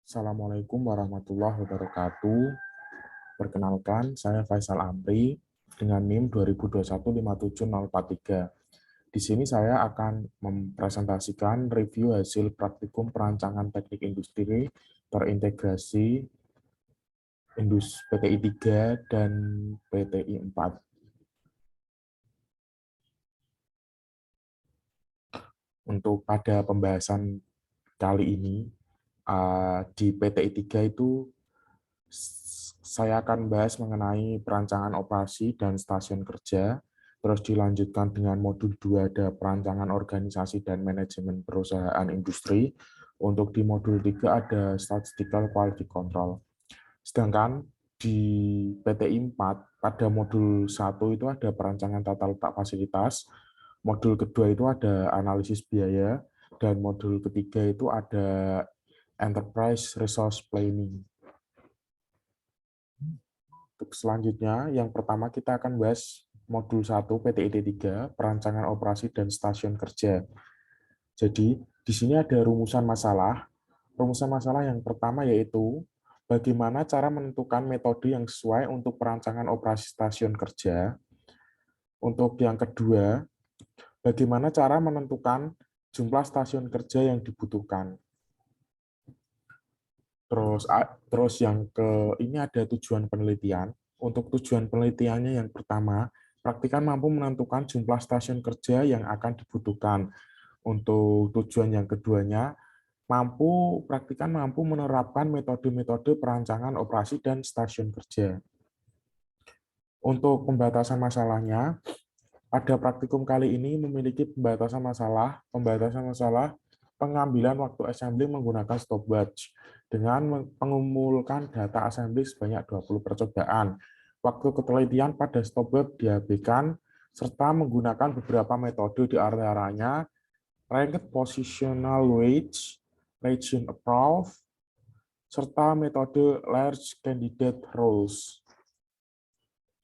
Assalamualaikum warahmatullahi wabarakatuh. Perkenalkan, saya Faisal Amri dengan NIM 20215743. Di sini saya akan mempresentasikan review hasil praktikum perancangan teknik industri terintegrasi PTI 3 dan PTI 4. Untuk pada pembahasan kali ini, di PTI 3 itu saya akan bahas mengenai perancangan operasi dan stasiun kerja, terus dilanjutkan dengan modul 2 ada perancangan organisasi dan manajemen perusahaan industri. Untuk di modul 3 ada statistical quality control. Sedangkan di PTI 4 pada modul 1 itu ada perancangan tata letak fasilitas, modul kedua itu ada analisis biaya, dan modul ketiga itu ada enterprise resource planning. Untuk selanjutnya, yang pertama kita akan bahas modul 1 PTID 3, perancangan operasi dan stasiun kerja. Jadi, di sini ada rumusan masalah. Rumusan masalah yang pertama yaitu bagaimana cara menentukan metode yang sesuai untuk perancangan operasi stasiun kerja. Untuk yang kedua, bagaimana cara menentukan jumlah stasiun kerja yang dibutuhkan. Terus yang ini ada tujuan penelitian. Untuk tujuan penelitiannya yang pertama, praktikan mampu menentukan jumlah stasiun kerja yang akan dibutuhkan. Untuk tujuan yang keduanya, praktikan mampu menerapkan metode-metode perancangan operasi dan stasiun kerja. Untuk pembatasan masalahnya, pada praktikum kali ini memiliki pembatasan masalah pengambilan waktu assembly menggunakan stopwatch dengan mengumpulkan data assembly sebanyak 20 percobaan. Waktu ketelitian pada stopwatch diabaikan serta menggunakan beberapa metode, di antaranya ranked positional weights, region approach, serta metode large candidate roles.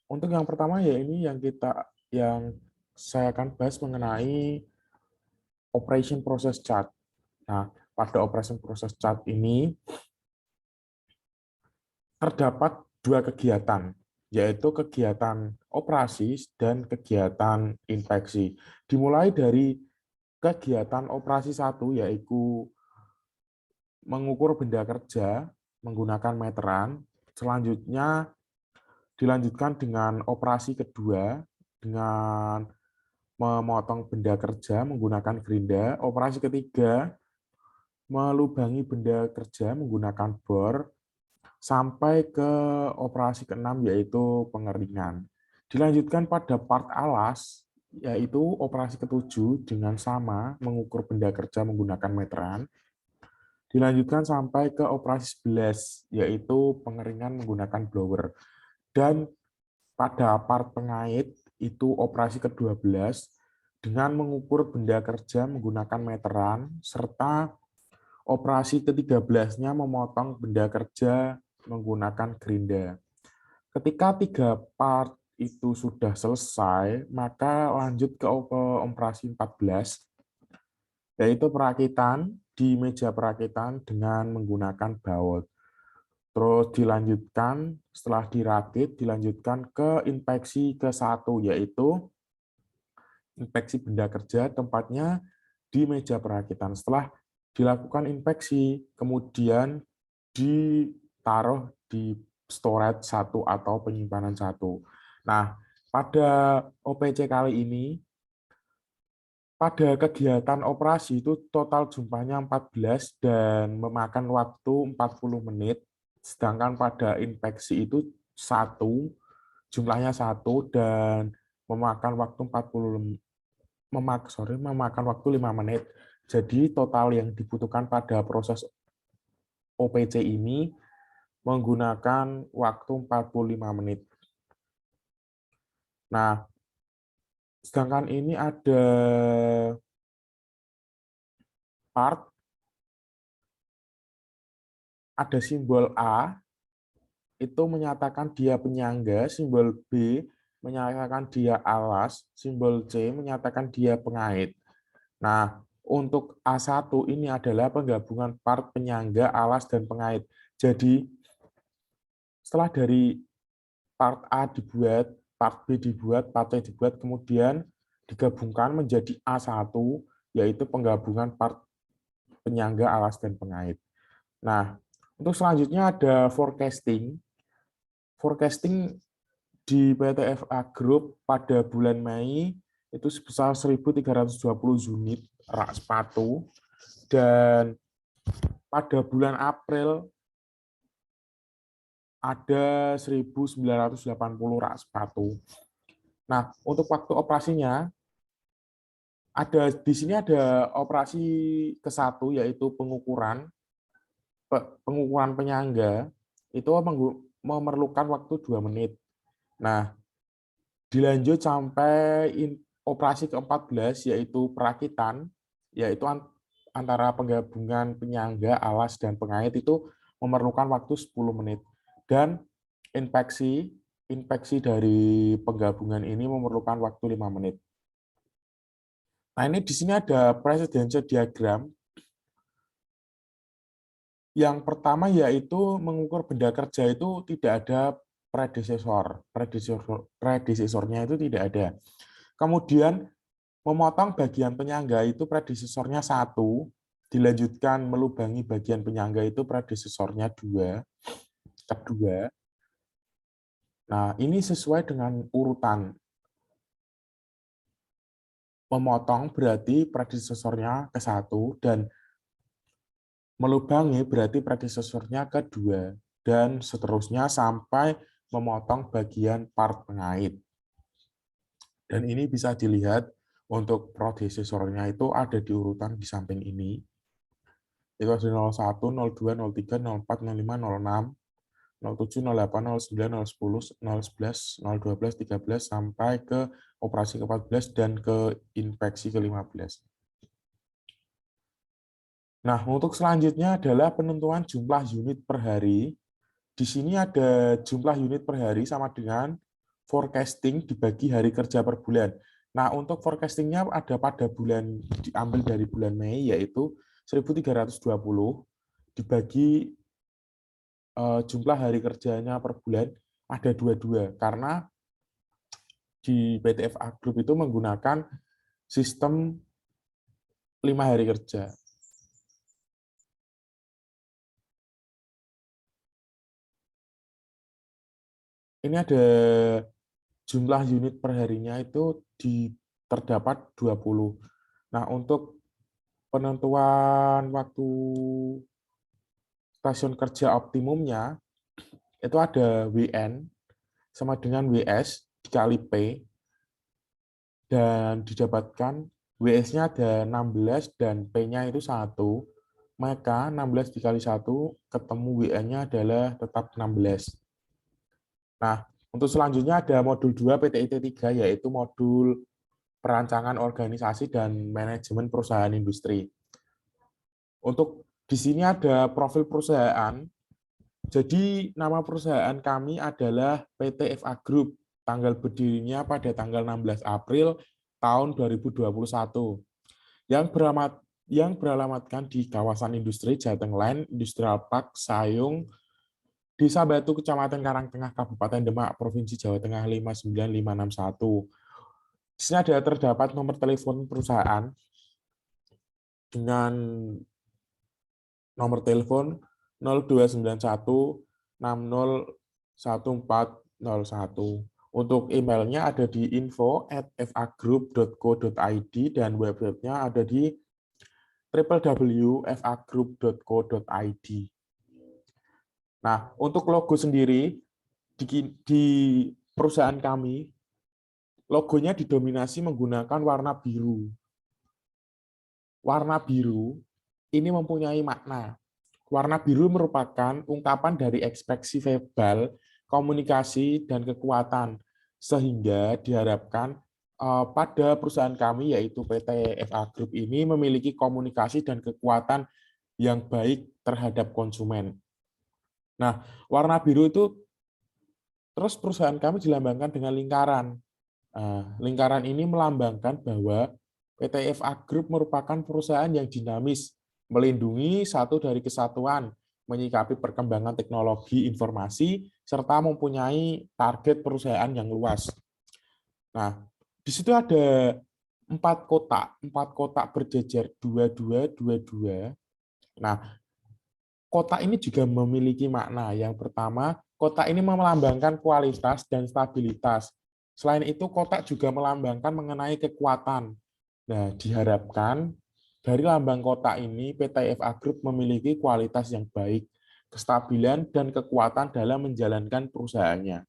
Untuk yang pertama ya ini yang saya akan bahas mengenai operation process chart. Nah, pada operation process chart ini terdapat dua kegiatan, yaitu kegiatan operasi dan kegiatan inspeksi. Dimulai dari kegiatan operasi 1, yaitu mengukur benda kerja menggunakan meteran. Selanjutnya dilanjutkan dengan operasi kedua dengan memotong benda kerja menggunakan gerinda. Operasi ketiga, melubangi benda kerja menggunakan bor, sampai ke operasi ke-6 yaitu pengeringan. Dilanjutkan pada part alas, yaitu operasi ke-7 dengan sama mengukur benda kerja menggunakan meteran. Dilanjutkan sampai ke operasi 11, yaitu pengeringan menggunakan blower. Dan pada part pengait, itu operasi ke-12 dengan mengukur benda kerja menggunakan meteran, serta operasi ke-13-nya memotong benda kerja menggunakan gerinda. Ketika 3 part itu sudah selesai, maka lanjut ke operasi 14, yaitu perakitan di meja perakitan dengan menggunakan baut. Terus dilanjutkan, setelah dirakit, dilanjutkan ke inspeksi ke-1, yaitu inspeksi benda kerja, tempatnya di meja perakitan. Setelah dilakukan inspeksi, kemudian ditaruh di storage 1 atau penyimpanan 1. Nah, pada OPC kali ini, pada kegiatan operasi itu total jumlahnya 14 dan memakan waktu 40 menit, sedangkan pada inspeksi itu jumlahnya 1 dan memakan waktu 5 menit. Jadi total yang dibutuhkan pada proses OPC ini menggunakan waktu 45 menit. Nah, sedangkan ini ada part, ada simbol A, itu menyatakan dia penyangga, simbol B menyatakan dia alas, simbol C menyatakan dia pengait. Nah, Untuk A1 ini adalah penggabungan part penyangga, alas, dan pengait. Jadi, setelah dari part A dibuat, part B dibuat, part C dibuat, kemudian digabungkan menjadi A1, yaitu penggabungan part penyangga, alas, dan pengait. Nah, untuk selanjutnya ada forecasting. Forecasting di PT FA Group pada bulan Mei itu sebesar 1.320 unit rak sepatu, dan pada bulan April ada 1.980 rak sepatu. Nah, untuk waktu operasinya ada di sini ada operasi ke-1 yaitu pengukuran penyangga itu memerlukan waktu 2 menit. Nah, dilanjut sampai operasi ke-14 yaitu perakitan, yaitu antara penggabungan penyangga, alas, dan pengait itu memerlukan waktu 10 menit. Dan inspeksi dari penggabungan ini memerlukan waktu 5 menit. Nah, ini di sini ada presidential diagram. Yang pertama yaitu mengukur benda kerja itu tidak ada predesesornya itu tidak ada. Kemudian memotong bagian penyangga itu predesesornya 1, dilanjutkan melubangi bagian penyangga itu predesesornya 2, kedua. Nah, ini sesuai dengan urutan. Memotong berarti predesesornya ke-1 dan melubangi berarti predesesornya ke-2 dan seterusnya sampai memotong bagian part pengait. Dan ini bisa dilihat untuk predesesornya itu ada di urutan di samping ini. Itu ada 01, 02, 03, 04, 05, 06, 07, 08, 09, 010, 011, 012, 13 sampai ke operasi ke-14 dan ke inspeksi ke-15. Nah, untuk selanjutnya adalah penentuan jumlah unit per hari. Di sini ada jumlah unit per hari sama dengan forecasting dibagi hari kerja per bulan. Nah, untuk forecastingnya ada pada bulan, diambil dari bulan Mei, yaitu 1.320 dibagi jumlah hari kerjanya per bulan ada 22, karena di PT FA Group itu menggunakan sistem 5 hari kerja. Ini ada jumlah unit per harinya itu terdapat 20. Nah, untuk penentuan waktu stasiun kerja optimumnya, itu ada WN sama dengan WS dikali P, dan didapatkan WS-nya ada 16 dan P-nya itu 1, maka 16 dikali 1 ketemu WN-nya adalah tetap 16. Nah, untuk selanjutnya ada modul 2 PTIT 3, yaitu modul perancangan organisasi dan manajemen perusahaan industri. Untuk di sini ada profil perusahaan. Jadi nama perusahaan kami adalah PT FA Group. Tanggal berdirinya pada tanggal 16 April tahun 2021. Yang beralamatkan di kawasan industri Jateng Line, Industrial Park, Sayung, Desa Batu, Kecamatan Karangtengah, Kabupaten Demak, Provinsi Jawa Tengah 59561. Di sini ada terdapat nomor telepon perusahaan dengan nomor telepon 0291 601401. Untuk emailnya ada di info@fagroup.co.id dan websitenya ada di www.fagroup.co.id. Nah, untuk logo sendiri di perusahaan kami, logonya didominasi menggunakan warna biru. Warna biru ini mempunyai makna. Warna biru merupakan ungkapan dari ekspresi verbal, komunikasi, dan kekuatan, sehingga diharapkan pada perusahaan kami, yaitu PT FA Group ini memiliki komunikasi dan kekuatan yang baik terhadap konsumen. Nah, warna biru itu terus perusahaan kami dilambangkan dengan lingkaran. Lingkaran ini melambangkan bahwa PT FA Group merupakan perusahaan yang dinamis, melindungi satu dari kesatuan, menyikapi perkembangan teknologi informasi, serta mempunyai target perusahaan yang luas. Nah, di situ ada 4 kotak berjejer 2222. Nah, kotak ini juga memiliki makna. Yang pertama, kotak ini melambangkan kualitas dan stabilitas. Selain itu, kotak juga melambangkan mengenai kekuatan. Nah, diharapkan dari lambang kotak ini, PT FA Group memiliki kualitas yang baik, kestabilan, dan kekuatan dalam menjalankan perusahaannya.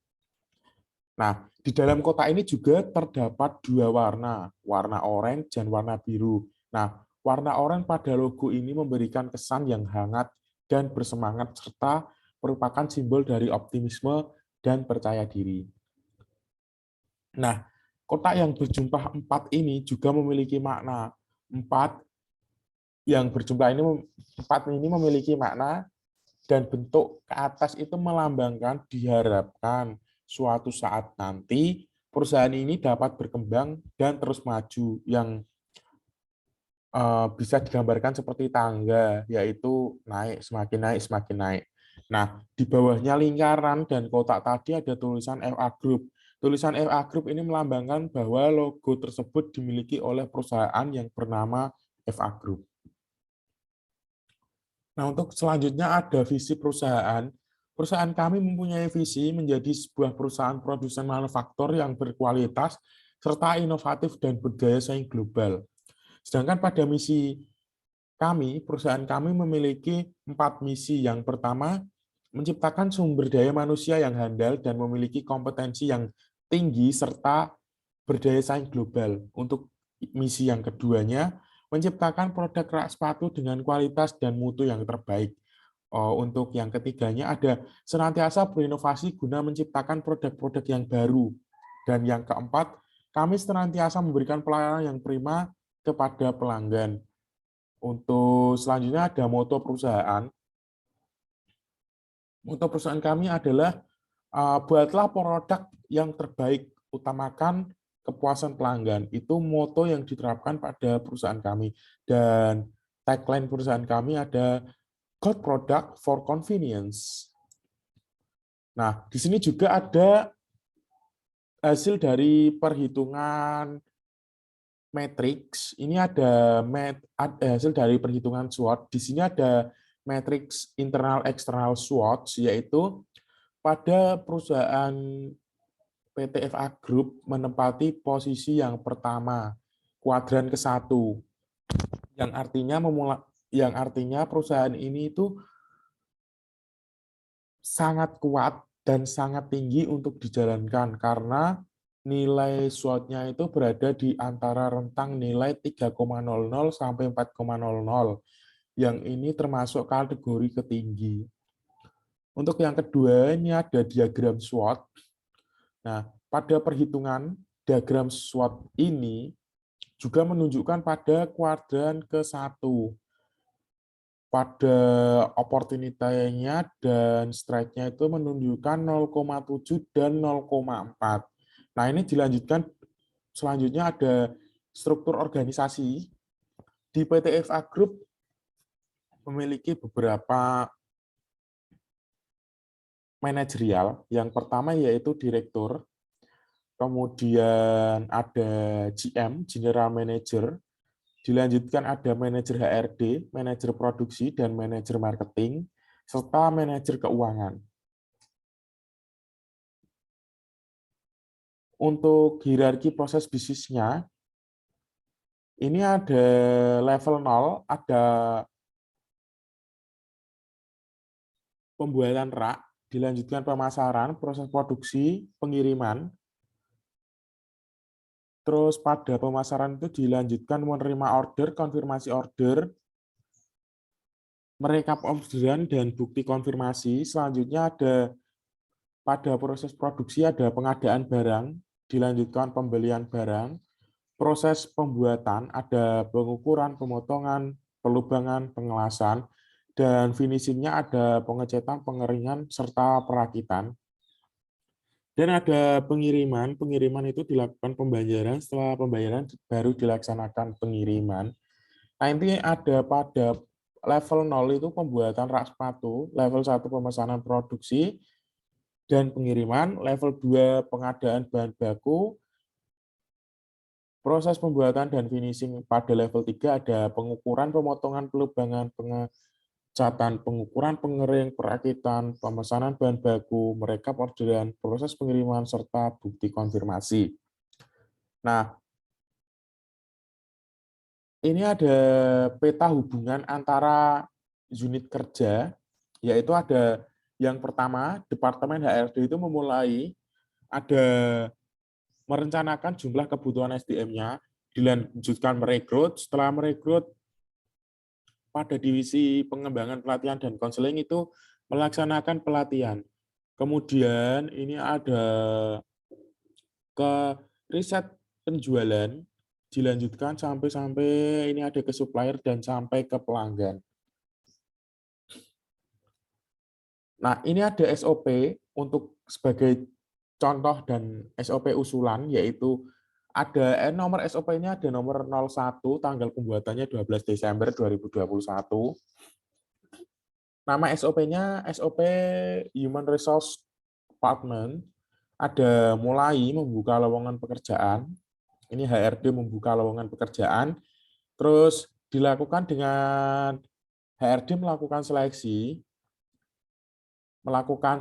Nah, di dalam kotak ini juga terdapat 2 warna, warna oranye dan warna biru. Nah, warna oranye pada logo ini memberikan kesan yang hangat dan bersemangat, serta merupakan simbol dari optimisme dan percaya diri. Nah, kotak yang berjumlah 4 ini juga memiliki makna. 4 yang berjumlah ini 4 ini memiliki makna, dan bentuk ke atas itu melambangkan diharapkan suatu saat nanti perusahaan ini dapat berkembang dan terus maju, yang bisa digambarkan seperti tangga, yaitu naik, semakin naik, semakin naik. Nah, di bawahnya lingkaran dan kotak tadi ada tulisan FA Group. Tulisan FA Group ini melambangkan bahwa logo tersebut dimiliki oleh perusahaan yang bernama FA Group. Nah, untuk selanjutnya ada visi perusahaan. Perusahaan kami mempunyai visi menjadi sebuah perusahaan produsen manufaktur yang berkualitas, serta inovatif dan berdaya saing global. Sedangkan pada misi kami, perusahaan kami memiliki 4 misi. Yang pertama, menciptakan sumber daya manusia yang handal dan memiliki kompetensi yang tinggi serta berdaya saing global. Untuk misi yang keduanya, menciptakan produk rak sepatu dengan kualitas dan mutu yang terbaik. Untuk yang ketiganya ada senantiasa berinovasi guna menciptakan produk-produk yang baru. Dan yang keempat, kami senantiasa memberikan pelayanan yang prima kepada pelanggan. Untuk selanjutnya ada moto perusahaan. Moto perusahaan kami adalah buatlah produk yang terbaik, utamakan kepuasan pelanggan. Itu moto yang diterapkan pada perusahaan kami. Dan tagline perusahaan kami ada good product for convenience. Nah, di sini juga ada hasil dari perhitungan matrix. Ini ada hasil dari perhitungan SWOT. Di sini ada matrix internal eksternal SWOT, yaitu pada perusahaan PT FA Group menempati posisi yang pertama, kuadran ke-1, yang artinya perusahaan ini itu sangat kuat dan sangat tinggi untuk dijalankan karena nilai SWOT-nya itu berada di antara rentang nilai 3,00 sampai 4,00. Yang ini termasuk kategori ketinggi. Untuk yang kedua, ini ada diagram SWOT. Nah, pada perhitungan diagram SWOT ini juga menunjukkan pada kuadran ke-1. Pada opportunity-nya dan strike-nya itu menunjukkan 0,7 dan 0,4. Nah, ini dilanjutkan, selanjutnya ada struktur organisasi. Di PT FA Group memiliki beberapa manajerial. Yang pertama yaitu direktur, kemudian ada GM, General Manager, dilanjutkan ada manajer HRD, manajer produksi, dan manajer marketing, serta manajer keuangan. Untuk hierarki proses bisnisnya, ini ada level 0, ada pembuatan rak, dilanjutkan pemasaran, proses produksi, pengiriman, terus pada pemasaran itu dilanjutkan menerima order, konfirmasi order, merekap orderan, dan bukti konfirmasi. Selanjutnya ada pada proses produksi ada pengadaan barang, dilanjutkan pembelian barang, proses pembuatan ada pengukuran, pemotongan, pelubangan, pengelasan, dan finishingnya ada pengecetan, pengeringan, serta perakitan. Dan ada pengiriman. Pengiriman itu dilakukan pembayaran, setelah pembayaran baru dilaksanakan pengiriman. Nah, ini ada pada level 0 itu pembuatan rak sepatu, level 1 pemesanan produksi dan pengiriman, level 2 pengadaan bahan baku, proses pembuatan dan finishing pada level 3 ada pengukuran, pemotongan, pelubangan, pengecatan, pengukuran, pengering, perakitan, pemesanan bahan baku, merekap orderan, proses pengiriman, serta bukti konfirmasi. Nah, ini ada peta hubungan antara unit kerja, yaitu ada yang pertama, Departemen HRD itu memulai ada merencanakan jumlah kebutuhan SDM-nya, dilanjutkan merekrut, setelah merekrut pada divisi pengembangan pelatihan dan konseling itu melaksanakan pelatihan. Kemudian ini ada ke riset penjualan, dilanjutkan sampai ini ada ke supplier dan sampai ke pelanggan. Nah, ini ada SOP untuk sebagai contoh dan SOP usulan, yaitu ada nomor SOP-nya ada nomor 01, tanggal pembuatannya 12 Desember 2021. Nama SOP-nya SOP Human Resource Department. Ada mulai membuka lowongan pekerjaan. Ini HRD membuka lowongan pekerjaan. Terus dilakukan dengan HRD melakukan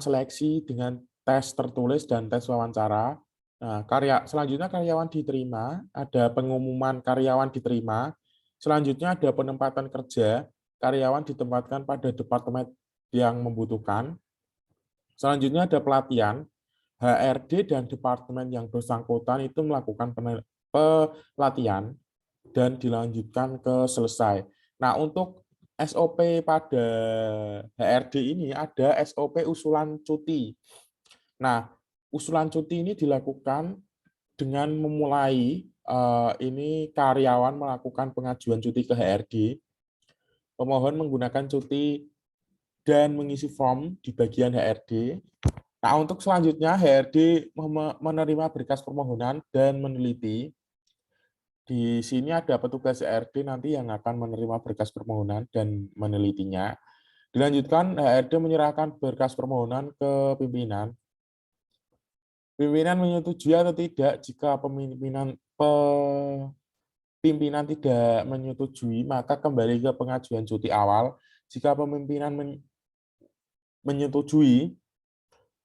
seleksi dengan tes tertulis dan tes wawancara. Nah, selanjutnya karyawan diterima, ada pengumuman karyawan diterima. Selanjutnya ada penempatan kerja, karyawan ditempatkan pada departemen yang membutuhkan. Selanjutnya ada pelatihan, HRD dan departemen yang bersangkutan itu melakukan pelatihan dan dilanjutkan ke selesai. Nah, untuk SOP pada HRD ini ada SOP usulan cuti. Nah, usulan cuti ini dilakukan dengan memulai ini karyawan melakukan pengajuan cuti ke HRD. Pemohon menggunakan cuti dan mengisi form di bagian HRD. Nah, untuk selanjutnya HRD menerima berkas permohonan dan meneliti. Di sini ada petugas HRD nanti yang akan menerima berkas permohonan dan menelitinya. Dilanjutkan, HRD menyerahkan berkas permohonan ke pimpinan. Pimpinan menyetujui atau tidak. Jika pimpinan tidak menyetujui, maka kembali ke pengajuan cuti awal. Jika pimpinan menyetujui,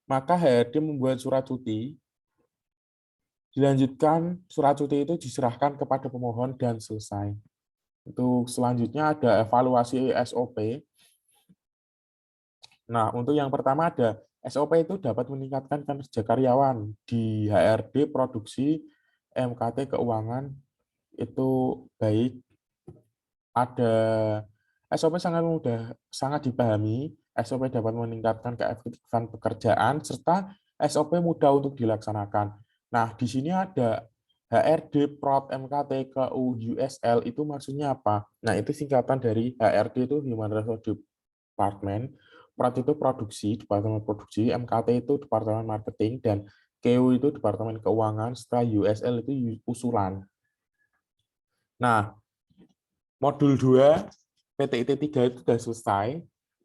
maka HRD membuat surat cuti. Dilanjutkan, surat cuti itu diserahkan kepada pemohon dan selesai. Untuk selanjutnya ada evaluasi SOP. Nah, untuk yang pertama ada SOP itu dapat meningkatkan kinerja karyawan di HRD, produksi, MKT, keuangan, itu baik. Ada SOP sangat mudah, sangat dipahami, SOP dapat meningkatkan keefektifan pekerjaan, serta SOP mudah untuk dilaksanakan. Nah, di sini ada HRD, Prod, MKT, KU, USL, itu maksudnya apa? Nah, itu singkatan dari HRD itu Human Resource Department, Prod itu produksi, Departemen Produksi, MKT itu Departemen Marketing, dan KU itu Departemen Keuangan, setelah USL itu usulan. Nah, modul 2 PTIT 3 itu sudah selesai,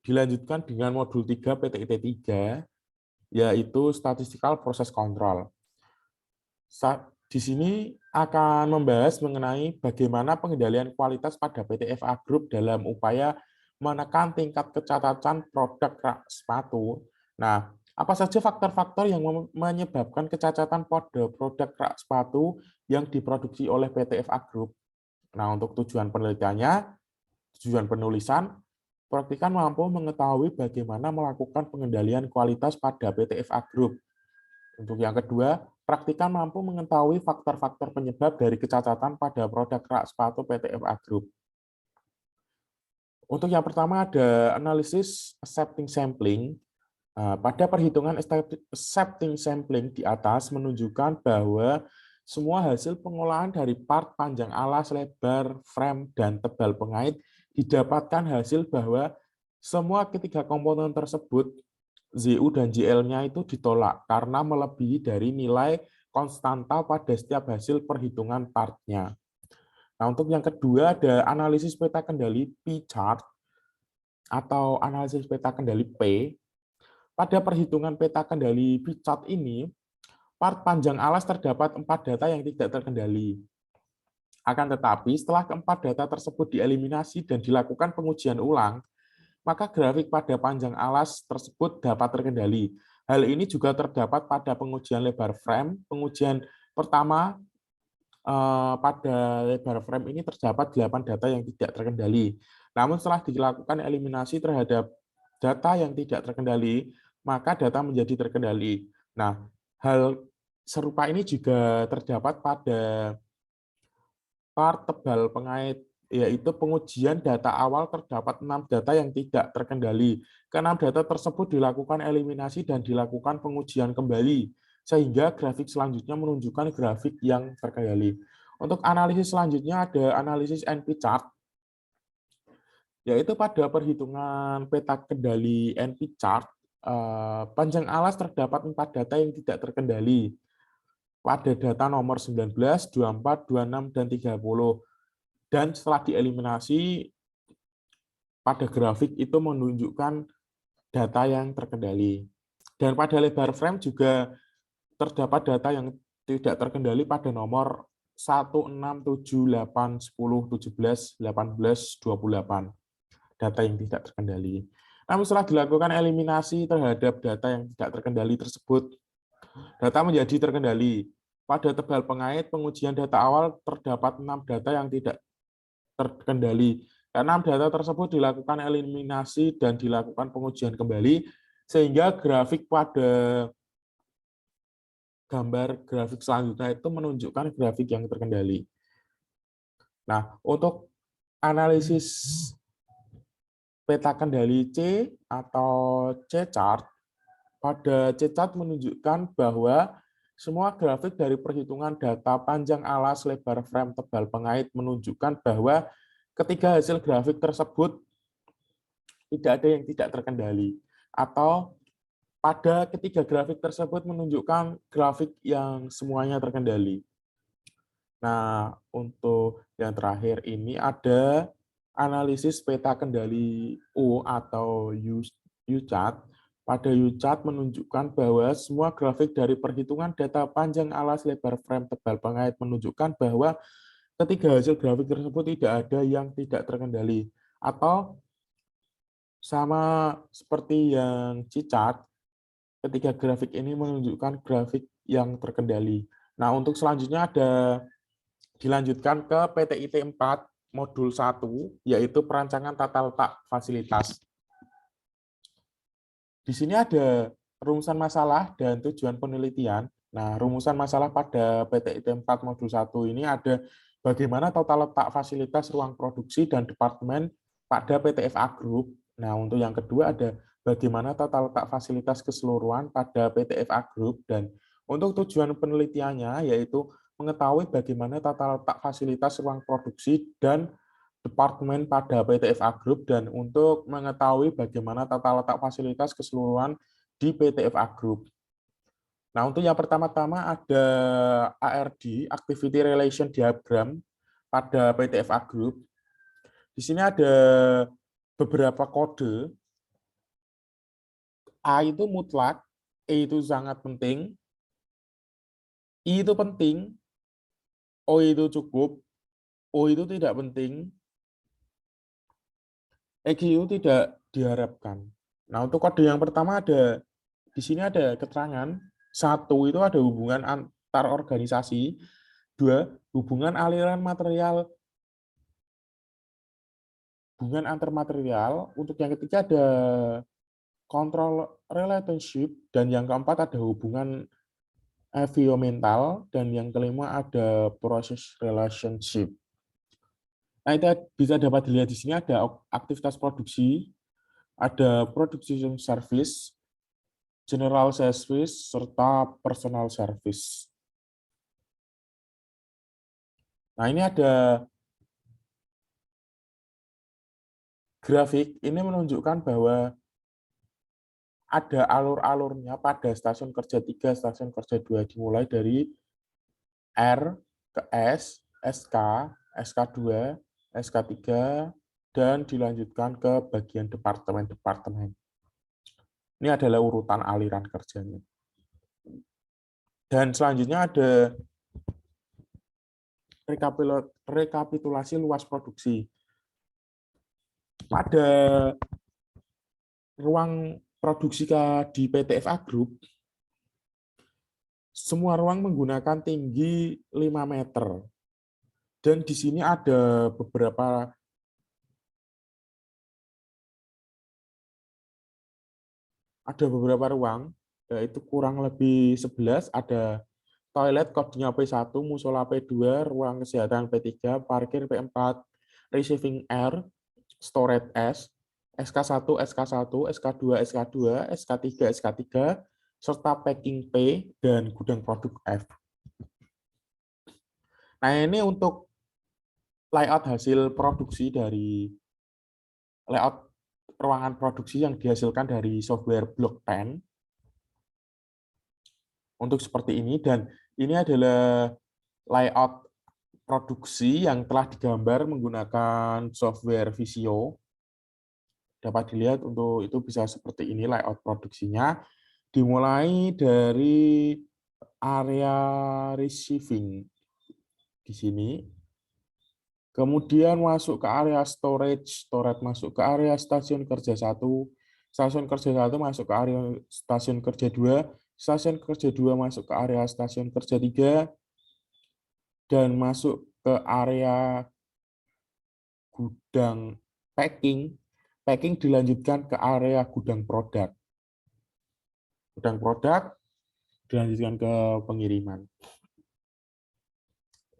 dilanjutkan dengan modul 3 PTIT 3, yaitu Statistical Process Control. Di sini akan membahas mengenai bagaimana pengendalian kualitas pada PT FA Group dalam upaya menekan tingkat kecacatan produk rak sepatu. Nah, apa saja faktor-faktor yang menyebabkan kecacatan pada produk rak sepatu yang diproduksi oleh PT FA Group? Nah, untuk tujuan penelitiannya, tujuan penulisan, praktikan mampu mengetahui bagaimana melakukan pengendalian kualitas pada PT FA Group. Untuk yang kedua, praktikan mampu mengetahui faktor-faktor penyebab dari kecacatan pada produk rak sepatu PT FA Group. Untuk yang pertama ada analisis accepting sampling. Pada perhitungan accepting sampling di atas menunjukkan bahwa semua hasil pengolahan dari part panjang alas, lebar, frame, dan tebal pengait didapatkan hasil bahwa semua ketiga komponen tersebut ZU dan JL-nya itu ditolak karena melebihi dari nilai konstanta pada setiap hasil perhitungan partnya. Nah, untuk yang kedua ada analisis peta kendali P-chart atau analisis peta kendali P. Pada perhitungan peta kendali P-chart ini, part panjang alas terdapat 4 data yang tidak terkendali. Akan tetapi, setelah keempat data tersebut dieliminasi dan dilakukan pengujian ulang, maka grafik pada panjang alas tersebut dapat terkendali. Hal ini juga terdapat pada pengujian lebar frame. Pengujian pertama pada lebar frame ini terdapat 8 data yang tidak terkendali. Namun setelah dilakukan eliminasi terhadap data yang tidak terkendali, maka data menjadi terkendali. Nah, hal serupa ini juga terdapat pada part tebal pengait, yaitu pengujian data awal terdapat 6 data yang tidak terkendali. Keenam data tersebut dilakukan eliminasi dan dilakukan pengujian kembali, sehingga grafik selanjutnya menunjukkan grafik yang terkendali. Untuk analisis selanjutnya ada analisis NP chart, yaitu pada perhitungan peta kendali NP chart, panjang alas terdapat 4 data yang tidak terkendali pada data nomor 19, 24, 26, dan 30. Dan setelah dieliminasi, pada grafik itu menunjukkan data yang terkendali. Dan pada lebar frame juga terdapat data yang tidak terkendali pada nomor 1, 6, 7, 8, 10, 17, 18, 28. Data yang tidak terkendali. Namun setelah dilakukan eliminasi terhadap data yang tidak terkendali tersebut, data menjadi terkendali. Pada tebal pengait pengujian data awal terdapat 6 data yang tidak terkendali. Keenam data tersebut dilakukan eliminasi dan dilakukan pengujian kembali, sehingga grafik pada gambar grafik selanjutnya itu menunjukkan grafik yang terkendali. Nah, untuk analisis peta kendali C atau C-chart, pada C-chart menunjukkan bahwa semua grafik dari perhitungan data panjang alas lebar frame tebal pengait menunjukkan bahwa ketiga hasil grafik tersebut tidak ada yang tidak terkendali. Atau pada ketiga grafik tersebut menunjukkan grafik yang semuanya terkendali. Nah, untuk yang terakhir ini ada analisis peta kendali U atau U-chart. Pada U-chart menunjukkan bahwa semua grafik dari perhitungan data panjang alas lebar frame tebal pengait menunjukkan bahwa ketiga hasil grafik tersebut tidak ada yang tidak terkendali. Atau sama seperti yang C-chart, ketiga grafik ini menunjukkan grafik yang terkendali. Nah, untuk selanjutnya ada dilanjutkan ke PTIT 4 modul 1, yaitu perancangan tata letak fasilitas. Di sini ada rumusan masalah dan tujuan penelitian. Nah, rumusan masalah pada PTIT 4 modul 1 ini ada bagaimana tata letak fasilitas ruang produksi dan departemen pada PT-FA Group. Nah, untuk yang kedua ada bagaimana tata letak fasilitas keseluruhan pada PT-FA Group, dan untuk tujuan penelitiannya yaitu mengetahui bagaimana tata letak fasilitas ruang produksi dan departemen pada PT-FA Group, dan untuk mengetahui bagaimana tata letak fasilitas keseluruhan di PT-FA Group. Nah, untuk yang pertama-tama ada ARD, Activity Relation Diagram pada PT-FA Group. Di sini ada beberapa kode. A itu mutlak, E itu sangat penting, I itu penting, O itu cukup, O itu tidak penting, EQ tidak diharapkan. Nah, untuk kode yang pertama ada di sini ada keterangan. Satu, itu ada hubungan antar organisasi. Dua, hubungan aliran material, hubungan antar material. Untuk yang ketiga ada control relationship, dan yang keempat ada hubungan environmental, dan yang kelima ada process relationship. Nah, itu bisa dapat dilihat di sini ada aktivitas produksi, ada production service, general service, serta personal service. Nah, ini ada grafik, ini menunjukkan bahwa ada alur-alurnya pada stasiun kerja 3, stasiun kerja 2, dimulai dari R ke S, SK, SK2, SK3, dan dilanjutkan ke bagian departemen-departemen. Ini adalah urutan aliran kerjanya. Dan selanjutnya ada rekapitulasi luas produksi. Pada ruang produksi di PT FA Group, semua ruang menggunakan tinggi 5 meter. Dan di sini ada beberapa ruang, yaitu kurang lebih 11, ada toilet kodenya P1, musola P2, ruang kesehatan P3, parkir P4, receiving air, storage S, SK1, SK1, SK2, SK2, SK3, SK3, serta packing P, dan gudang produk F. Nah, ini untuk layout hasil produksi dari layout ruangan produksi yang dihasilkan dari software Blockpen untuk seperti ini, dan ini adalah layout produksi yang telah digambar menggunakan software Visio. Dapat dilihat untuk itu bisa seperti ini layout produksinya, dimulai dari area receiving di sini, kemudian masuk ke area storage, storage masuk ke area stasiun kerja 1, stasiun kerja 1 masuk ke area stasiun kerja 2, stasiun kerja 2 masuk ke area stasiun kerja 3, dan masuk ke area gudang packing. Packing dilanjutkan ke area gudang produk. Gudang produk dilanjutkan ke pengiriman.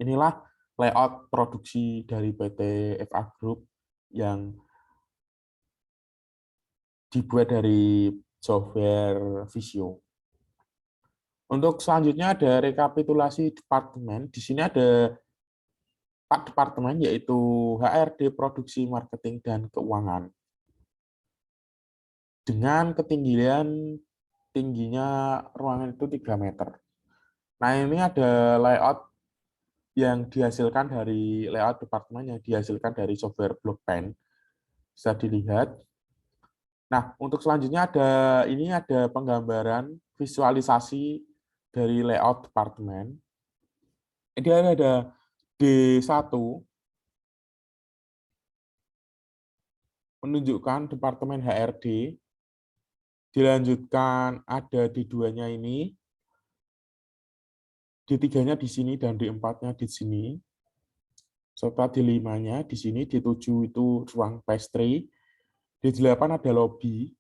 Inilah layout produksi dari PT FA Group yang dibuat dari software Visio. Untuk selanjutnya ada rekapitulasi departemen. Di sini ada 4 departemen, yaitu HRD, Produksi, Marketing, dan Keuangan. Dengan ketinggian tingginya ruangan itu 3 meter. Nah, ini ada layout yang dihasilkan dari layout departemen yang dihasilkan dari software Blockpen. Bisa dilihat. Nah, untuk selanjutnya ada penggambaran visualisasi dari layout departemen. Ini ada D1 menunjukkan departemen HRD, dilanjutkan ada D2-nya ini, D3-nya di sini, dan D4-nya di sini, serta D5-nya di sini, D7 itu ruang pastry, D8 ada lobby,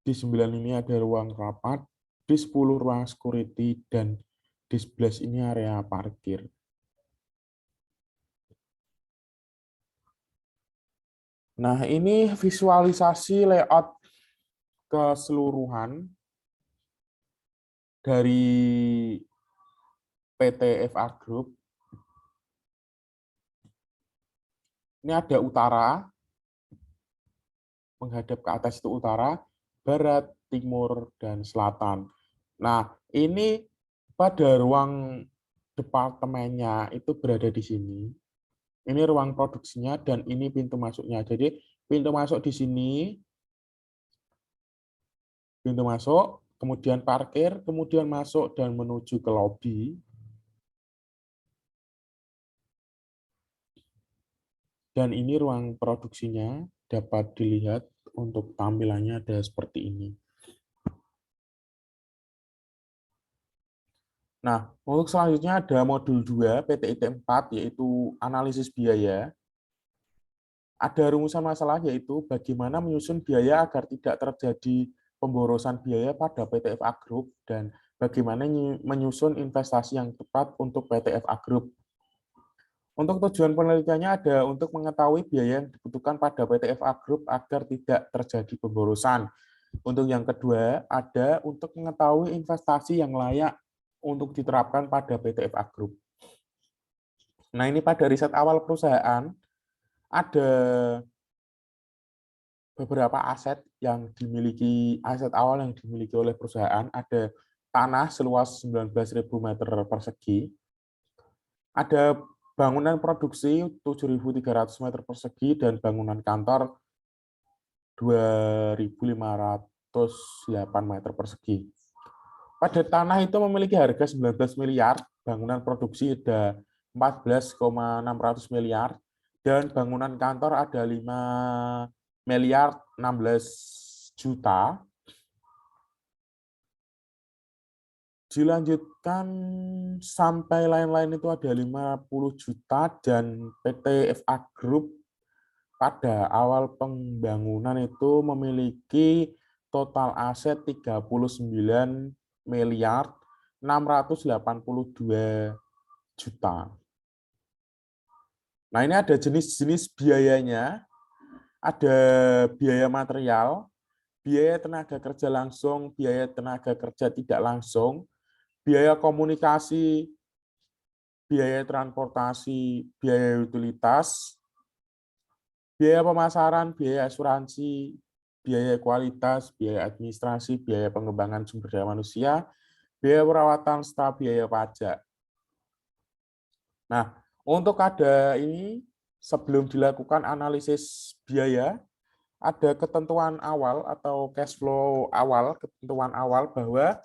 D9 ini ada ruang rapat, D10 ruang security, dan D11 ini area parkir. Nah, ini visualisasi layout keseluruhan dari PT FA Group. Ini ada utara, menghadap ke atas itu utara, barat, timur, dan selatan. Nah, ini pada ruang departemennya itu berada di sini. Ini ruang produksinya, dan ini pintu masuknya. Jadi, pintu masuk di sini, pintu masuk, kemudian parkir, kemudian masuk dan menuju ke lobi. Dan ini ruang produksinya, dapat dilihat untuk tampilannya ada seperti ini. Nah, untuk selanjutnya ada modul 2 PTIT 4, yaitu analisis biaya. Ada rumusan masalah, yaitu bagaimana menyusun biaya agar tidak terjadi pemborosan biaya pada PT FA Group, dan bagaimana menyusun investasi yang tepat untuk PT FA Group. Untuk tujuan penelitiannya ada untuk mengetahui biaya yang dibutuhkan pada PT FA Group agar tidak terjadi pemborosan. Untuk yang kedua, ada untuk mengetahui investasi yang layak untuk diterapkan pada PT FA Group. Nah, ini pada riset awal perusahaan, ada beberapa aset awal yang dimiliki oleh perusahaan. Ada tanah seluas 19.000 meter persegi, ada bangunan produksi 7.300 meter persegi, dan bangunan kantor 2.508 meter persegi. Pada tanah itu memiliki harga 19 miliar, bangunan produksi ada 14,600 miliar, dan bangunan kantor ada 5 miliar 16 juta. Dilanjutkan sampai lain-lain itu ada 50 juta, dan PT FA Group pada awal pembangunan itu memiliki total aset 39 miliar 682 juta. Nah, ini ada jenis-jenis biayanya. Ada biaya material, biaya tenaga kerja langsung, biaya tenaga kerja tidak langsung, biaya komunikasi, biaya transportasi, biaya utilitas, biaya pemasaran, biaya asuransi, biaya kualitas, biaya administrasi, biaya pengembangan sumber daya manusia, biaya perawatan staf, biaya pajak. Nah, untuk ada ini, sebelum dilakukan analisis biaya, ada ketentuan awal atau cash flow awal, ketentuan awal bahwa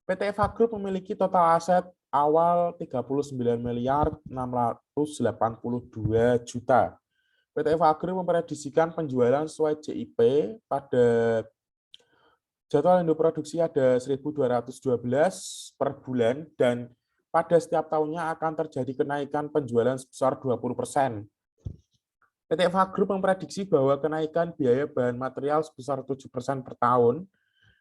PT FA Group memiliki total aset awal 39 miliar 682 juta. PT FA Group memprediksikan penjualan sesuai JIP pada jadwal Indo produksi ada 1.212 per bulan, dan pada setiap tahunnya akan terjadi kenaikan penjualan sebesar 20%. PT FA Group memprediksi bahwa kenaikan biaya bahan material sebesar 7% per tahun.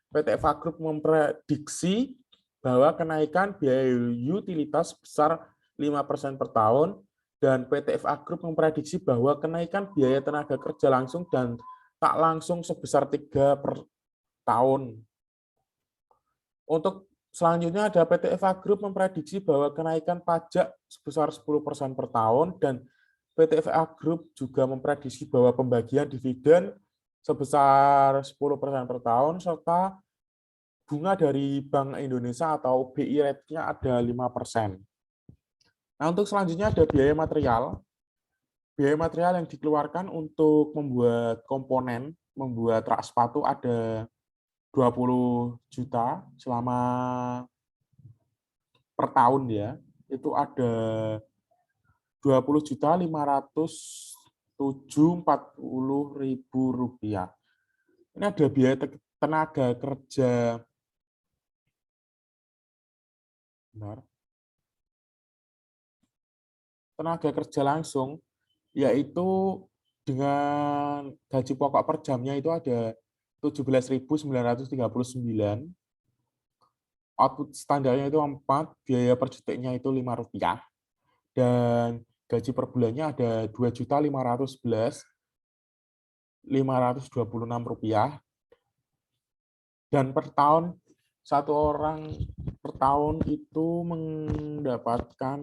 PT FA Group memprediksi bahwa kenaikan biaya utilitas sebesar 5% per tahun, dan PT FA Group memprediksi bahwa kenaikan biaya tenaga kerja langsung dan tak langsung sebesar 3% per tahun. Untuk selanjutnya ada PT FA Group memprediksi bahwa kenaikan pajak sebesar 10% per tahun, dan PT FA Group juga memprediksi bahwa pembagian dividen sebesar 10% per tahun, serta bunga dari Bank Indonesia atau BI rate-nya ada 5%. Nah, untuk selanjutnya ada biaya material. Biaya material yang dikeluarkan untuk membuat komponen, membuat rak sepatu ada 20 juta selama per tahun ya. Itu ada 20.507.40.000 rupiah. Ini ada biaya tenaga kerja. Benar. Tenaga kerja langsung, yaitu dengan gaji pokok per jamnya itu ada 17.939, output standarnya itu 4, biaya per detiknya itu Rp5, dan gaji per bulannya ada Rp2.511.526, dan per tahun satu orang per tahun itu mendapatkan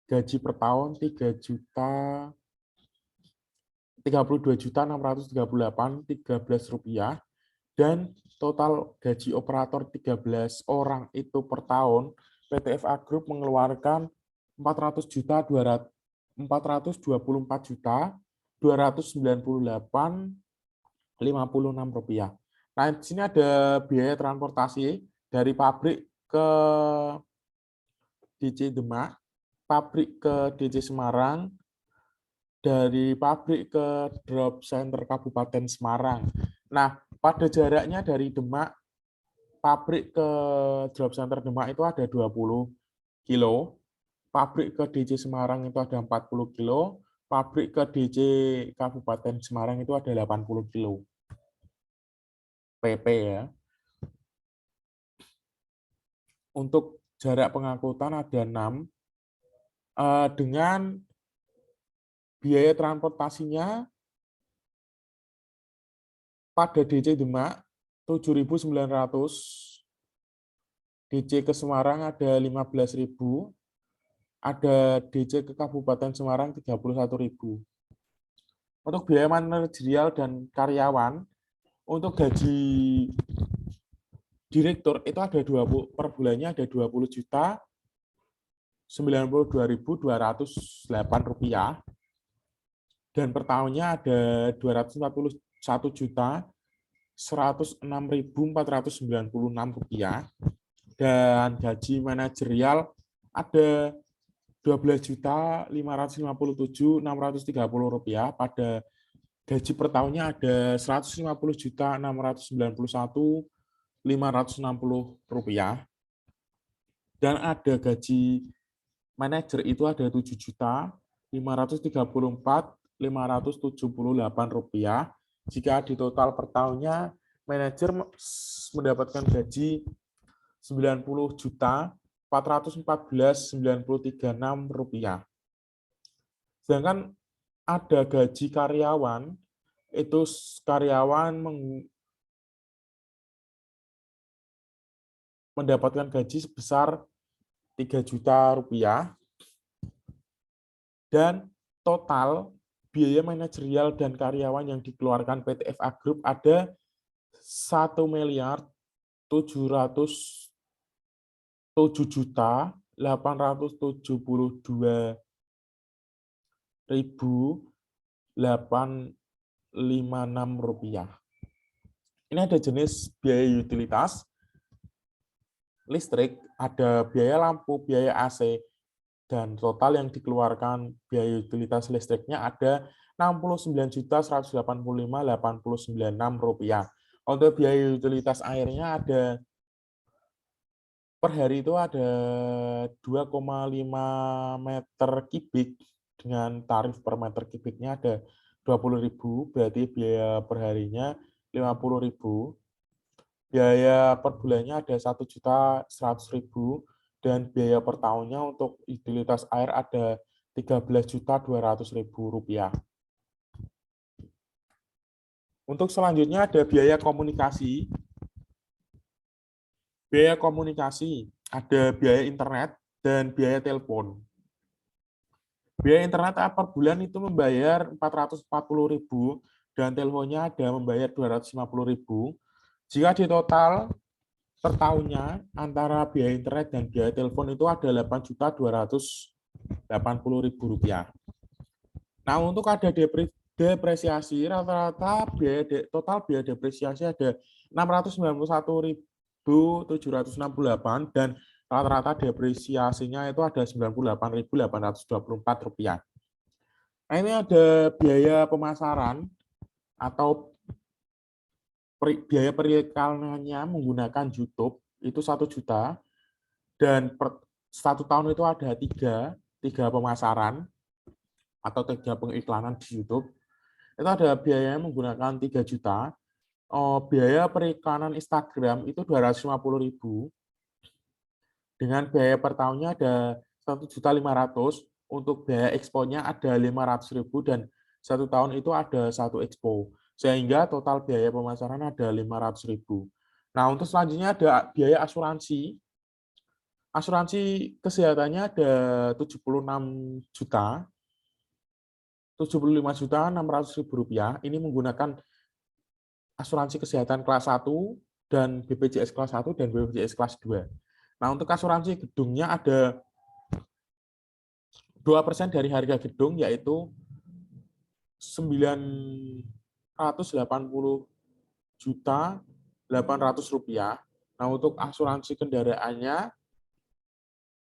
gaji per tahun 32.638.13 rupiah, dan total gaji operator 13 orang itu per tahun PT FA Group mengeluarkan 400.294.298.56 rupiah. Nah, di sini ada biaya transportasi dari pabrik ke DC Demak, pabrik ke DC Semarang, dari pabrik ke drop center Kabupaten Semarang. Nah, pada jaraknya dari Demak, pabrik ke drop center Demak itu ada 20 kilo, pabrik ke DC Semarang itu ada 40 kilo, pabrik ke DC Kabupaten Semarang itu ada 80 kilo. PP ya. Untuk jarak pengangkutan ada 6, dengan biaya transportasinya pada DC Demak 7.900, DC ke Semarang ada 15.000, ada DC ke Kabupaten Semarang 31.000. Untuk biaya manajerial dan karyawan, untuk gaji direktur itu ada 20 per bulannya ada 20 juta 92.208 rupiah, dan per tahunnya ada 241 juta 106.496 rupiah, dan gaji manajerial ada 12.557.630 rupiah. Pada gaji per tahunnya ada 150.691.560 rupiah, dan ada gaji manajer itu ada 7.534.578 rupiah. Jika di total per tahunnya manajer mendapatkan gaji 90.414.936 rupiah. Sedangkan ada gaji karyawan, itu karyawan mendapatkan gaji sebesar 3 juta rupiah, dan total biaya manajerial dan karyawan yang dikeluarkan PT FA Group ada 1.707.872.856 rupiah. Ini ada jenis biaya utilitas listrik, ada biaya lampu, biaya AC, dan total yang dikeluarkan biaya utilitas listriknya ada 69.185.896 rupiah. Untuk biaya utilitas airnya ada per hari itu ada 2,5 meter kubik, dengan tarif per meter kubiknya ada 20.000, berarti biaya per harinya 50.000. Biaya per bulannya ada 1.100.000, dan biaya per tahunnya untuk utilitas air ada 13.200.000 rupiah. Untuk selanjutnya ada biaya komunikasi. Biaya komunikasi ada biaya internet dan biaya telepon. Biaya internet per bulan itu membayar 440.000, dan teleponnya ada membayar 250.000. Jika di total per tahunnya antara biaya internet dan biaya telepon itu ada 8.280.000 rupiah. Nah, untuk ada depresiasi, rata-rata total biaya depresiasi ada 691.768, dan rata-rata depresiasinya itu ada 98.824 rupiah. Nah, ini ada biaya pemasaran atau biaya periklanan menggunakan YouTube itu 1 juta, dan per 1 tahun itu ada tiga pemasaran atau 3 pengiklanan di YouTube. Itu ada biaya menggunakan 3 juta. Biaya periklanan Instagram itu 250.000, dengan biaya per tahunnya ada 1.500.000. Untuk biaya expo-nya ada 500.000, dan 1 tahun itu ada 1 expo, sehingga total biaya pemasaran ada 500.000. Nah, untuk selanjutnya ada biaya asuransi. Asuransi kesehatannya ada 75.600.000 rupiah. Ini menggunakan asuransi kesehatan kelas 1 dan BPJS kelas 1 dan BPJS kelas 2. Nah, untuk asuransi gedungnya ada 2% dari harga gedung, yaitu 980.800.000 rupiah. Nah, untuk asuransi kendaraannya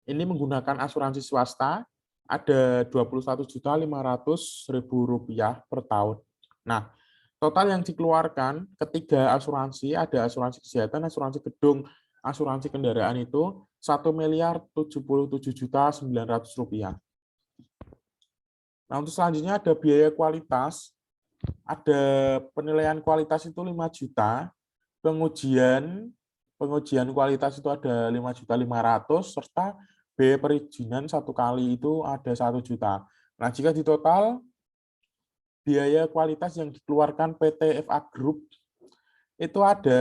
ini menggunakan asuransi swasta ada 21.500.000 rupiah per tahun. Nah, total yang dikeluarkan ketiga asuransi, ada asuransi kesehatan, asuransi gedung, asuransi kendaraan itu 1.077.900.000 rupiah. Nah, untuk selanjutnya ada biaya kualitas. Ada penilaian kualitas itu 5 juta, pengujian kualitas itu ada 5.500.000, serta biaya perizinan 1 kali itu ada 1 juta. Nah, jika di total biaya kualitas yang dikeluarkan PT FA Group itu ada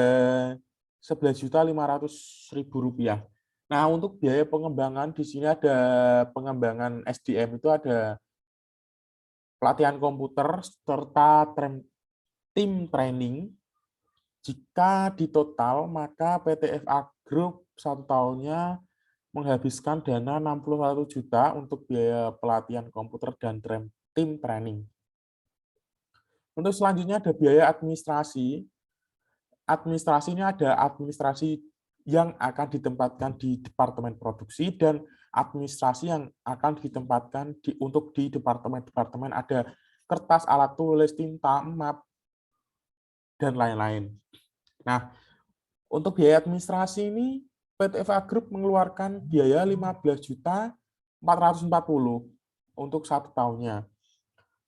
11.500.000 rupiah. Nah, untuk biaya pengembangan di sini ada pengembangan SDM itu ada pelatihan komputer, serta tim training. Jika di total, maka PT FA Group satu tahunnya menghabiskan dana 61 juta untuk biaya pelatihan komputer dan tim training. Untuk selanjutnya ada biaya administrasi. Administrasi ini ada administrasi yang akan ditempatkan di departemen produksi dan administrasi yang akan ditempatkan untuk di departemen-departemen ada kertas, alat tulis, tinta, map, dan lain-lain. Nah, untuk biaya administrasi ini PT FA Group mengeluarkan biaya 15.440 untuk satu tahunnya.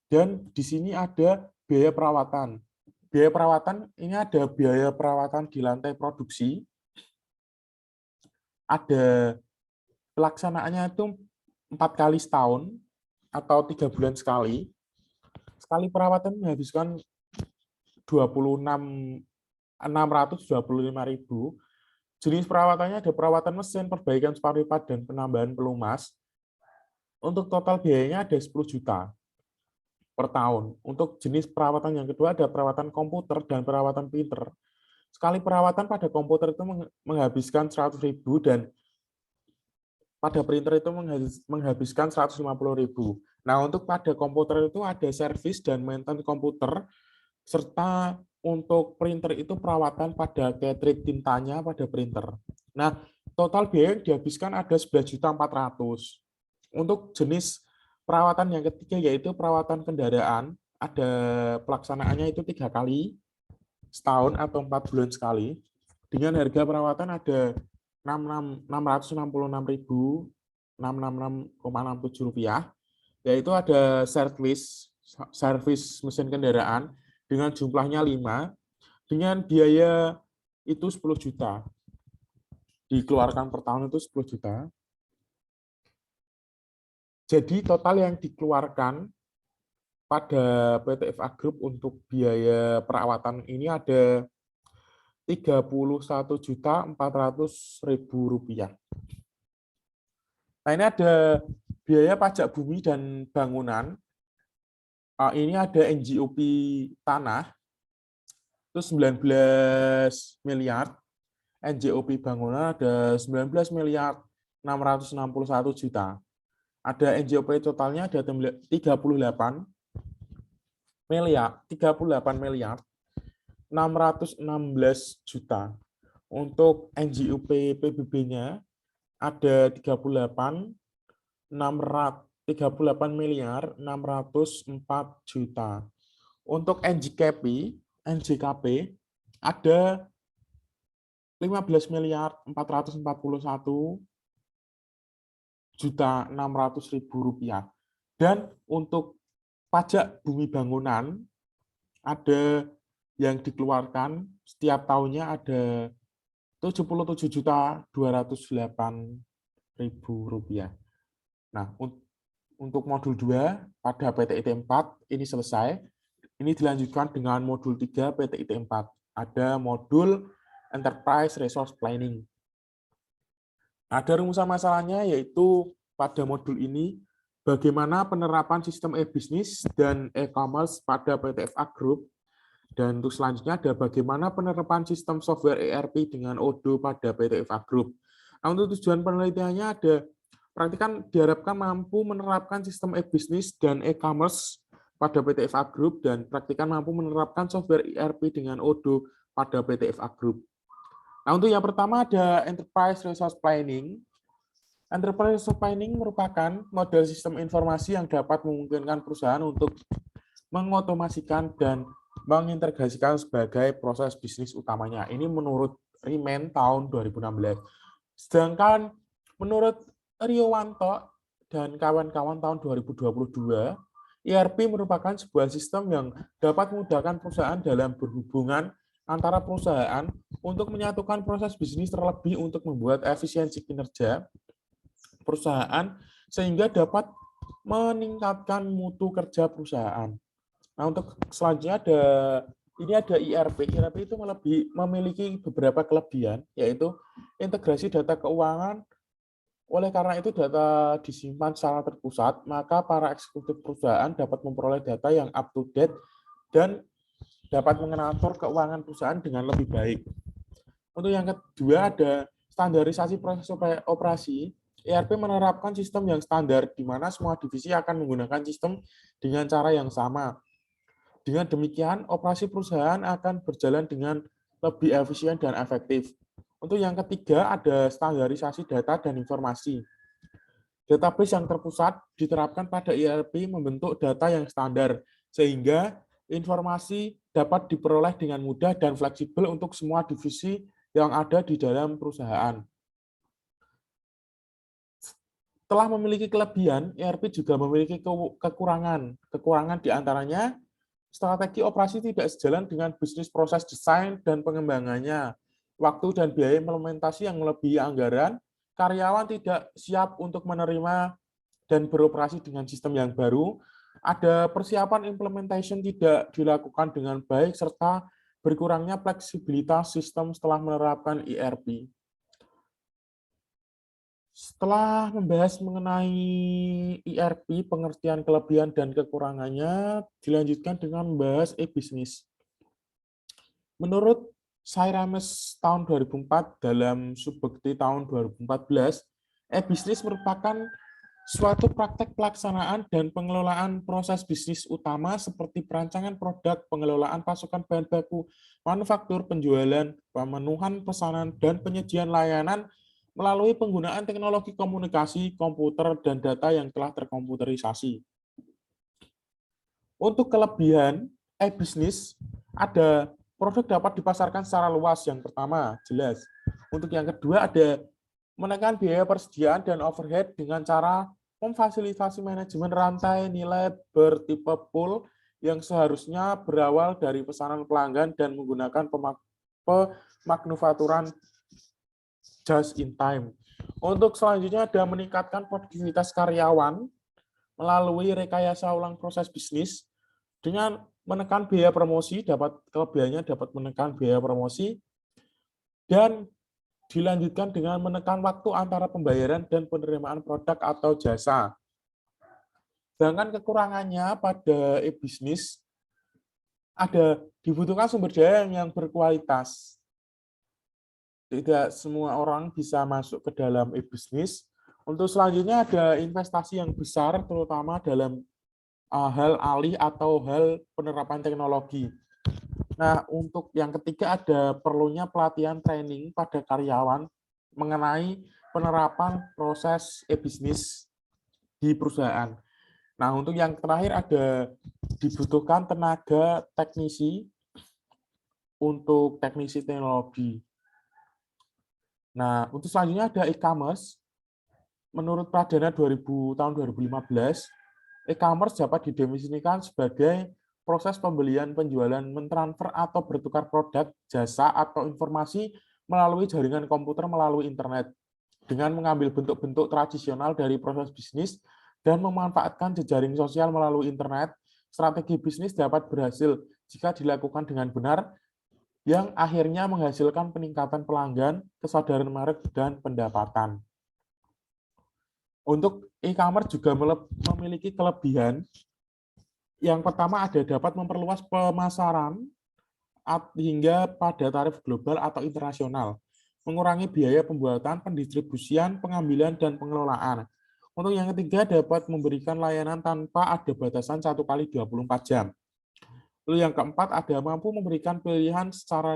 Dan di sini ada biaya perawatan. Biaya perawatan ini ada biaya perawatan di lantai produksi. Ada pelaksanaannya itu 4 kali setahun atau 3 bulan sekali. Sekali perawatan menghabiskan 625.000. Jenis perawatannya ada perawatan mesin, perbaikan spare part, dan penambahan pelumas. Untuk total biayanya ada 10 juta per tahun. Untuk jenis perawatan yang kedua ada perawatan komputer dan perawatan printer. Sekali perawatan pada komputer itu menghabiskan 100.000 dan pada printer itu menghabiskan 150.000. Nah, untuk pada komputer itu ada servis dan maintenance komputer, serta untuk printer itu perawatan pada cartridge tintanya pada printer. Nah, total biaya yang dihabiskan ada 11.400.000. Untuk jenis perawatan yang ketiga yaitu perawatan kendaraan, ada pelaksanaannya itu 3 kali setahun atau 4 bulan sekali. Dengan harga perawatan ada 666.666,67 rupiah, yaitu ada servis mesin kendaraan dengan jumlahnya 5, dengan biaya itu 10 juta. Dikeluarkan per tahun itu 10 juta. Jadi total yang dikeluarkan pada PT FA Group untuk biaya perawatan ini ada 31.400.000 rupiah. Nah, ini ada biaya pajak bumi dan bangunan. Ini ada NJOP tanah, itu 19 miliar. NJOP bangunan ada 19 miliar 661 juta. Ada NJOP totalnya ada 38 miliar 616 juta. Untuk NJOP PBB-nya ada 38 miliar 604 juta. Untuk NJKP ada 15 miliar 441 juta 600.000 rupiah. Dan untuk pajak bumi bangunan ada yang dikeluarkan setiap tahunnya ada 77.208.000 rupiah. Nah, untuk modul 2 pada PTIT 4 ini selesai. Ini dilanjutkan dengan modul 3 PTIT 4. Ada modul Enterprise Resource Planning. Ada rumusan masalahnya yaitu pada modul ini bagaimana penerapan sistem e-bisnis dan e-commerce pada PT FA Group. Dan untuk selanjutnya ada bagaimana penerapan sistem software ERP dengan Odoo pada PT FA Group. Nah, untuk tujuan penelitiannya ada praktikan diharapkan mampu menerapkan sistem e-bisnis dan e-commerce pada PT FA Group dan praktikan mampu menerapkan software ERP dengan Odoo pada PT FA Group. Nah, untuk yang pertama ada Enterprise Resource Planning. Enterprise Resource Planning merupakan model sistem informasi yang dapat memungkinkan perusahaan untuk mengotomasikan dan mengintegrasikan sebagai proses bisnis utamanya. Ini menurut Riemann tahun 2016. Sedangkan menurut Riowanto dan kawan-kawan tahun 2022, ERP merupakan sebuah sistem yang dapat memudahkan perusahaan dalam berhubungan antara perusahaan untuk menyatukan proses bisnis terlebih untuk membuat efisiensi kinerja perusahaan sehingga dapat meningkatkan mutu kerja perusahaan. Nah, untuk selanjutnya ada ERP. ERP itu memiliki beberapa kelebihan, yaitu integrasi data keuangan Oleh karena itu data disimpan secara terpusat, maka para eksekutif perusahaan dapat memperoleh data yang up to date dan dapat mengatur keuangan perusahaan dengan lebih baik. Untuk yang kedua ada standarisasi proses operasi. ERP menerapkan sistem yang standar di mana semua divisi akan menggunakan sistem dengan cara yang sama. Dengan demikian, operasi perusahaan akan berjalan dengan lebih efisien dan efektif. Untuk yang ketiga ada standarisasi data dan informasi. Database yang terpusat diterapkan pada ERP membentuk data yang standar, sehingga informasi dapat diperoleh dengan mudah dan fleksibel untuk semua divisi yang ada di dalam perusahaan. Telah memiliki kelebihan, ERP juga memiliki kekurangan. Kekurangan diantaranya, strategi operasi tidak sejalan dengan bisnis proses desain dan pengembangannya. Waktu dan biaya implementasi yang melebihi anggaran, karyawan tidak siap untuk menerima dan beroperasi dengan sistem yang baru, ada persiapan implementation tidak dilakukan dengan baik, serta berkurangnya fleksibilitas sistem setelah menerapkan ERP. Setelah membahas mengenai ERP, pengertian kelebihan dan kekurangannya, dilanjutkan dengan membahas e-business. Menurut Sairames tahun 2004 dalam Subbekti tahun 2014, e-business merupakan suatu praktek pelaksanaan dan pengelolaan proses bisnis utama seperti perancangan produk, pengelolaan pasokan bahan baku, manufaktur, penjualan, pemenuhan pesanan, dan penyajian layanan melalui penggunaan teknologi komunikasi, komputer, dan data yang telah terkomputerisasi. Untuk kelebihan e-business, ada produk dapat dipasarkan secara luas. Yang pertama, jelas. Untuk yang kedua, ada menekan biaya persediaan dan overhead dengan cara memfasilitasi manajemen rantai nilai bertipe pool yang seharusnya berawal dari pesanan pelanggan dan menggunakan pemanufakturan just in time. Untuk selanjutnya ada meningkatkan produktivitas karyawan melalui rekayasa ulang proses bisnis dengan menekan biaya promosi, kelebihannya dapat menekan biaya promosi, dan dilanjutkan dengan menekan waktu antara pembayaran dan penerimaan produk atau jasa. Sedangkan kekurangannya pada e-bisnis ada dibutuhkan sumber daya yang berkualitas. Tidak semua orang bisa masuk ke dalam e-bisnis. Untuk selanjutnya ada investasi yang besar, terutama dalam hal alih atau hal penerapan teknologi. Nah, untuk yang ketiga ada perlunya pelatihan training pada karyawan mengenai penerapan proses e-bisnis di perusahaan. Nah, untuk yang terakhir ada dibutuhkan tenaga teknisi untuk teknisi teknologi. Nah, untuk selanjutnya ada e-commerce. Menurut Pradana tahun 2015, e-commerce dapat didefinisikan sebagai proses pembelian, penjualan, mentransfer atau bertukar produk, jasa, atau informasi melalui jaringan komputer melalui internet dengan mengambil bentuk-bentuk tradisional dari proses bisnis dan memanfaatkan jejaring sosial melalui internet. Strategi bisnis dapat berhasil jika dilakukan dengan benar, yang akhirnya menghasilkan peningkatan pelanggan, kesadaran merek, dan pendapatan. Untuk e-commerce juga memiliki kelebihan. Yang pertama ada dapat memperluas pemasaran hingga pada tarif global atau internasional, mengurangi biaya pembuatan, pendistribusian, pengambilan, dan pengelolaan. Untuk yang ketiga dapat memberikan layanan tanpa ada batasan 1 kali 24 jam. Lalu yang keempat ada mampu memberikan pilihan secara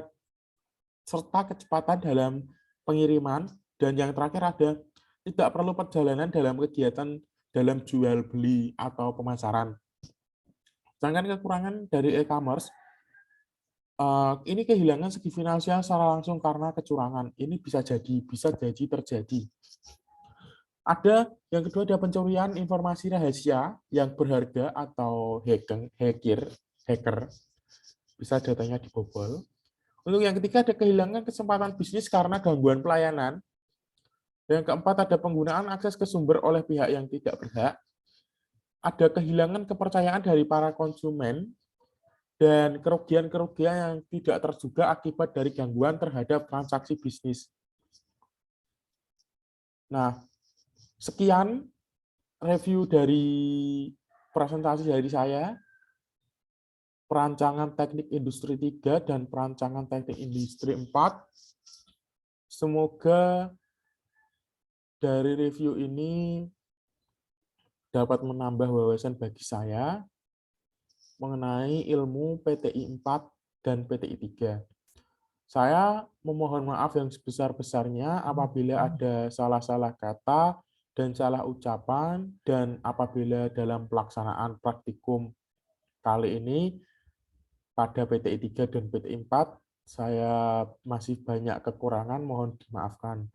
serta kecepatan dalam pengiriman, dan yang terakhir ada tidak perlu perjalanan dalam kegiatan dalam jual beli atau pemasaran. Sedangkan kekurangan dari e-commerce, ini kehilangan segi finansial secara langsung karena kecurangan. Ini bisa jadi terjadi. Ada yang kedua ada pencurian informasi rahasia yang berharga atau hacker, bisa datanya dibobol. Untuk yang ketiga ada kehilangan kesempatan bisnis karena gangguan pelayanan. Yang keempat ada penggunaan akses ke sumber oleh pihak yang tidak berhak. Ada kehilangan kepercayaan dari para konsumen dan kerugian-kerugian yang tidak terduga akibat dari gangguan terhadap transaksi bisnis. Nah, Sekian review dari presentasi dari saya, perancangan teknik industri 3 dan perancangan teknik industri 4. Semoga dari review ini dapat menambah wawasan bagi saya mengenai ilmu PTI 4 dan PTI 3. Saya memohon maaf yang sebesar-besarnya apabila ada salah-salah kata dan salah ucapan, dan apabila dalam pelaksanaan praktikum kali ini pada PTI 3 dan PTI 4 saya masih banyak kekurangan, mohon dimaafkan.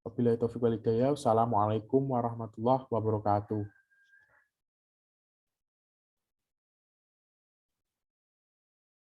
Wabillahi taufiq wal hidayah. Wassalamualaikum warahmatullahi wabarakatuh.